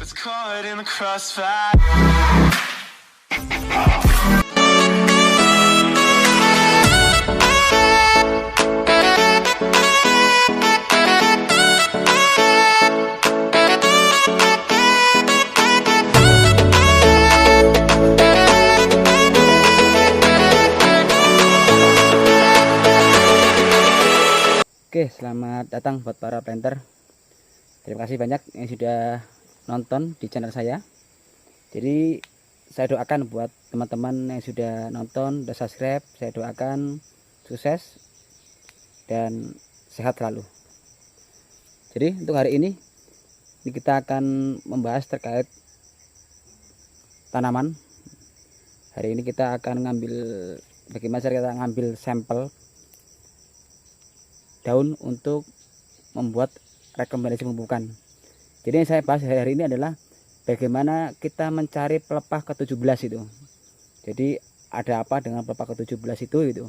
Gets caught in the crossfire. Oke, selamat datang buat para planter. Terima kasih banyak yang sudah nonton di channel saya. Jadi saya doakan buat teman-teman yang sudah nonton, sudah subscribe, saya doakan sukses dan sehat selalu. Jadi untuk hari ini kita akan membahas terkait tanaman. Hari ini kita akan ngambil bagaimana cara kita ngambil sampel daun untuk membuat rekomendasi pemupukan. Jadi yang saya bahas hari ini adalah bagaimana kita mencari pelepah ke-17 itu. Jadi ada apa dengan pelepah ke-17 itu gitu.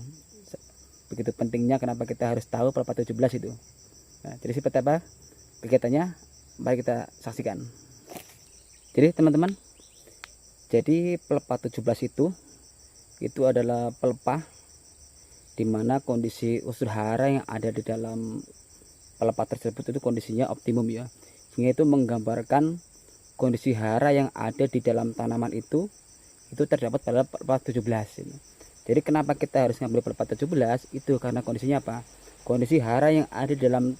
Begitu pentingnya kenapa kita harus tahu pelepah 17 itu. Nah, jadi seperti apa kegiatannya? Mari kita saksikan. Jadi teman-teman, jadi pelepah 17 itu adalah pelepah di mana kondisi unsur hara yang ada di dalam pelepah tersebut itu kondisinya optimum ya, sehingga itu menggambarkan kondisi hara yang ada di dalam tanaman itu terdapat pada pelepah 17 ini. Jadi kenapa kita harus ngambil pelepah 17 itu karena kondisinya apa, kondisi hara yang ada di dalam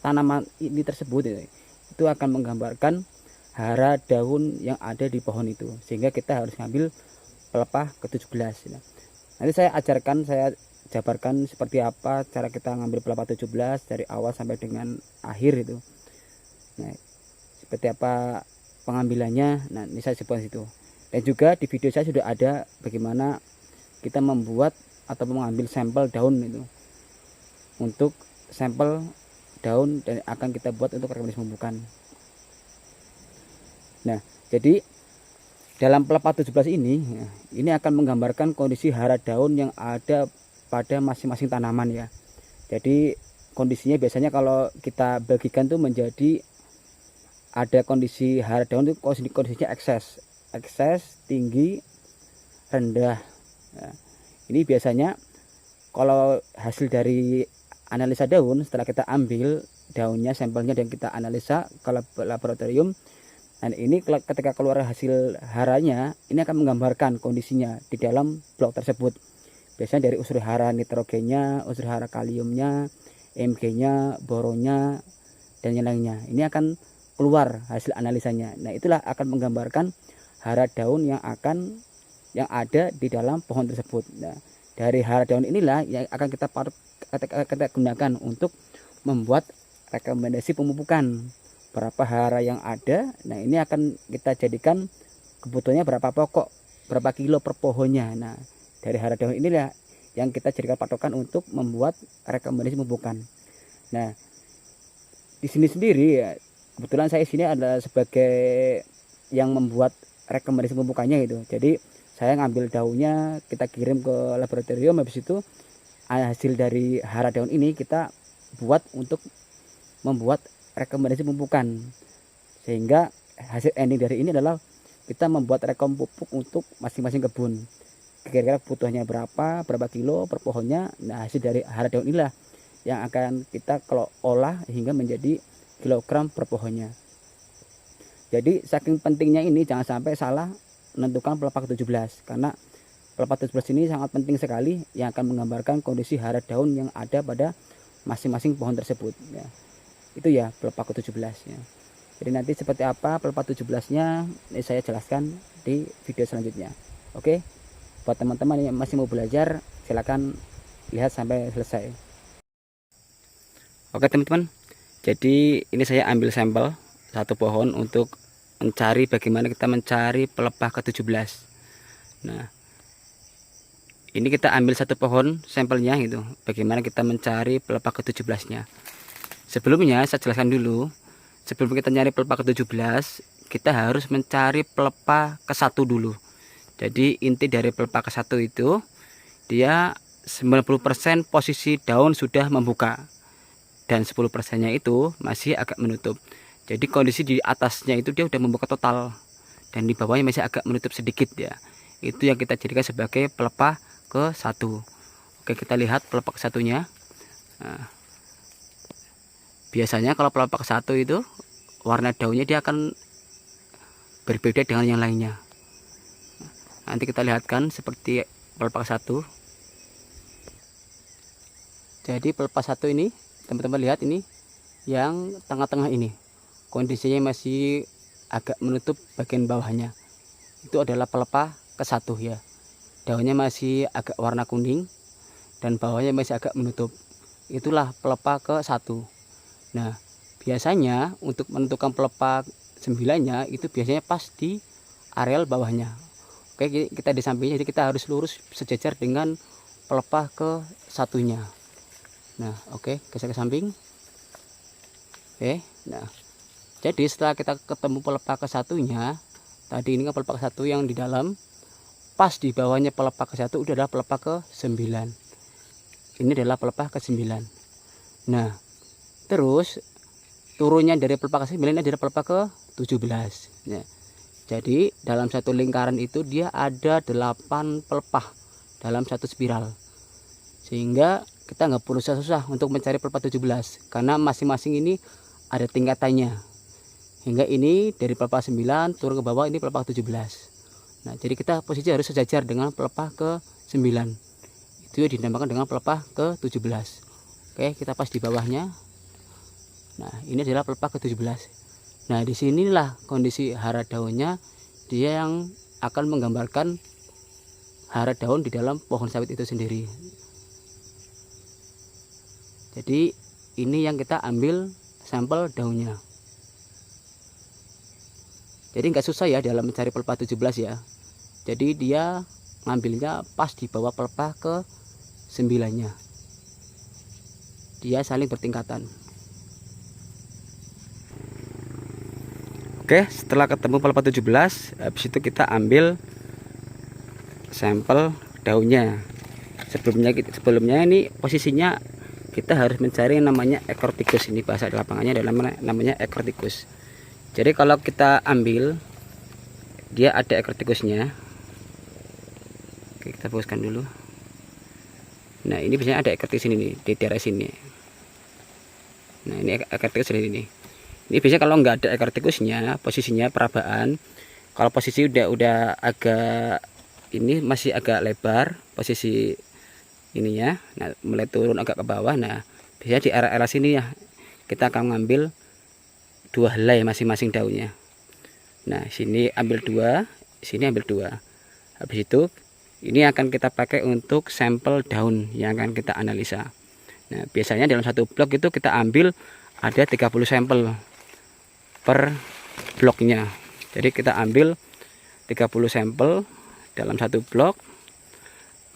tanaman ini tersebut itu akan menggambarkan hara daun yang ada di pohon itu, sehingga kita harus ngambil pelepah ke-17 ya. Nanti saya ajarkan, saya jabarkan seperti apa cara kita ngambil pelepah 17 dari awal sampai dengan akhir itu. Nah, seperti apa pengambilannya, nah ini saya sebutkan situ. Dan juga di video saya sudah ada bagaimana kita membuat atau mengambil sampel daun itu, untuk sampel daun dan akan kita buat untuk rekomendasi pemupukan. Nah, jadi dalam pelepah 17 ini akan menggambarkan kondisi hara daun yang ada pada masing-masing tanaman ya. Jadi kondisinya biasanya kalau kita bagikan tuh menjadi ada kondisi hara daun itu kondisinya ekses, tinggi, rendah ya. Ini biasanya kalau hasil dari analisa daun, setelah kita ambil daunnya, sampelnya, dan kita analisa ke laboratorium, dan ini ketika keluar hasil haranya, ini akan menggambarkan kondisinya di dalam blok tersebut. Biasanya dari unsur hara nitrogennya, unsur hara kaliumnya, Mg-nya, boronnya, dan yang lainnya. Ini akan keluar hasil analisanya. Nah, itulah akan menggambarkan hara daun yang ada di dalam pohon tersebut. Nah, dari hara daun inilah yang akan kita gunakan untuk membuat rekomendasi pemupukan. Berapa hara yang ada, nah ini akan kita jadikan kebutuhannya berapa pokok, berapa kilo per pohonnya. Nah, dari hara daun inilah yang kita jadikan patokan untuk membuat rekomendasi pemupukan. Nah, di sini sendiri ya, kebetulan saya sini adalah sebagai yang membuat rekomendasi pemupukannya gitu. Jadi saya ngambil daunnya, kita kirim ke laboratorium, habis itu hasil dari hara daun ini kita buat untuk membuat rekomendasi pemupukan. Sehingga hasil ending dari ini adalah kita membuat rekom pupuk untuk masing-masing kebun. Kira-kira butuhnya berapa kilo per pohonnya. Nah, hasil dari hara daun inilah yang akan kita kalau olah hingga menjadi kilogram per pohonnya. Jadi saking pentingnya ini, jangan sampai salah menentukan pelepah ke-17, karena pelepah 17 ini sangat penting sekali yang akan menggambarkan kondisi hara daun yang ada pada masing-masing pohon tersebut ya. Itu ya pelepah ke-17 ya. Jadi nanti seperti apa pelepah 17-nya ini saya jelaskan di video selanjutnya. Oke. Buat teman-teman yang masih mau belajar, silakan lihat sampai selesai. Oke teman-teman, jadi ini saya ambil sampel satu pohon untuk mencari bagaimana kita mencari pelepah ke-17. Nah, ini kita ambil satu pohon sampelnya gitu, bagaimana kita mencari pelepah ke-17-nya. Sebelumnya saya jelaskan dulu, sebelum kita nyari pelepah ke-17, kita harus mencari pelepah ke-1 dulu. Jadi inti dari pelepah ke-1 itu, dia 90% posisi daun sudah membuka, dan 10%-nya itu masih agak menutup. Jadi kondisi di atasnya itu dia udah membuka total, dan di bawahnya masih agak menutup sedikit ya. Itu yang kita jadikan sebagai pelepah ke-1. Oke, kita lihat pelepah ke-1-nya. Nah, biasanya kalau pelepah ke-1 itu warna daunnya dia akan berbeda dengan yang lainnya. Nanti kita lihatkan seperti pelepah ke-1. Jadi pelepah 1 ini, teman-teman lihat ini yang tengah-tengah ini, kondisinya masih agak menutup bagian bawahnya. Itu adalah pelepah ke-1 ya. Daunnya masih agak warna kuning dan bawahnya masih agak menutup. Itulah pelepah ke-1. Nah, biasanya untuk menentukan pelepah 9-nya itu biasanya pas di areal bawahnya. Oke, kita di sampingnya, jadi kita harus lurus sejajar dengan pelepah ke-1-nya. Nah, oke, geser ke samping. Oke, nah, jadi setelah kita ketemu pelepah ke-1-nya, tadi ini kan pelepah ke-1 yang di dalam, pas di bawahnya pelepah ke-1 udah adalah pelepah ke-9. Ini adalah pelepah ke-9. Nah, terus turunnya dari pelepah ke-9 ini adalah pelepah ke-17. Ya. Jadi dalam satu lingkaran itu dia ada 8 pelepah dalam satu spiral, sehingga kita nggak perlu susah-susah untuk mencari pelepah 17 karena masing-masing ini ada tingkatannya. Hingga ini dari pelepah 9 turun ke bawah, ini pelepah 17. Nah, jadi kita posisi harus sejajar dengan pelepah ke-9. Itu dinamakan dengan pelepah ke-17. Oke, kita pas di bawahnya. Nah, ini adalah pelepah ke-17. Nah, disinilah kondisi hara daunnya, dia yang akan menggambarkan hara daun di dalam pohon sawit itu sendiri. Jadi ini yang kita ambil sampel daunnya. Jadi nggak susah ya dalam mencari pelepah 17 ya. Jadi dia ngambilnya pas di bawah pelepah ke-9-nya. Dia saling bertingkatan. Oke, setelah ketemu pelepah 17, habis itu kita ambil sampel daunnya. Sebelumnya ini posisinya kita harus mencari yang namanya ekor tikus. Ini bahasa di lapangannya adalah namanya ekor tikus. Jadi kalau kita ambil, dia ada ekor tikusnya. Oke, kita fokuskan dulu. Nah, ini biasanya ada ekor tikus ini nih, di daerah sini. Nah, ini ekor tikus dari ini. Ini biasanya kalau nggak ada ekor tikusnya, posisinya perabaan. Kalau posisi udah agak ini masih agak lebar posisi ininya. Nah, mulai turun agak ke bawah. Nah, biasanya di area sini ya kita akan mengambil 2 helai masing-masing daunnya. Nah, sini ambil 2, sini ambil 2. Habis itu ini akan kita pakai untuk sampel daun yang akan kita analisa. Nah, biasanya dalam satu blok itu kita ambil ada 30 sampel per bloknya. Jadi kita ambil 30 sampel dalam satu blok.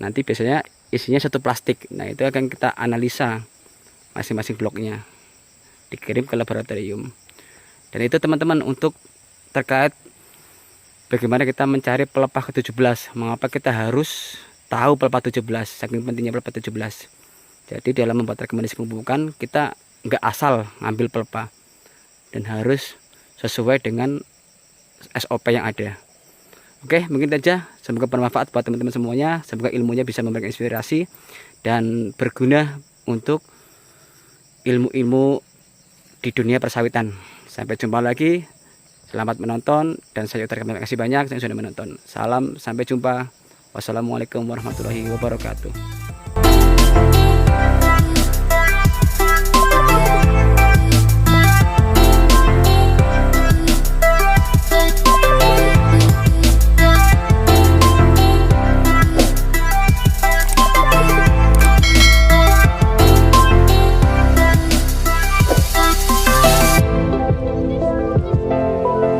Nanti biasanya isinya 1 plastik. Nah, itu akan kita analisa masing-masing bloknya, dikirim ke laboratorium. Dan itu teman-teman untuk terkait bagaimana kita mencari pelepah ke-17. Mengapa kita harus tahu pelepah 17, saking pentingnya pelepah 17. Jadi dalam membuat rekomendasi pemupukan kita nggak asal ngambil pelepah, dan harus sesuai dengan SOP yang ada. Oke, mungkin saja. Semoga bermanfaat buat teman-teman semuanya. Semoga ilmunya bisa memberikan inspirasi dan berguna untuk ilmu-ilmu di dunia persawitan. Sampai jumpa lagi. Selamat menonton, dan saya terima kasih banyak yang sudah menonton. Salam, sampai jumpa. Wassalamualaikum warahmatullahi wabarakatuh.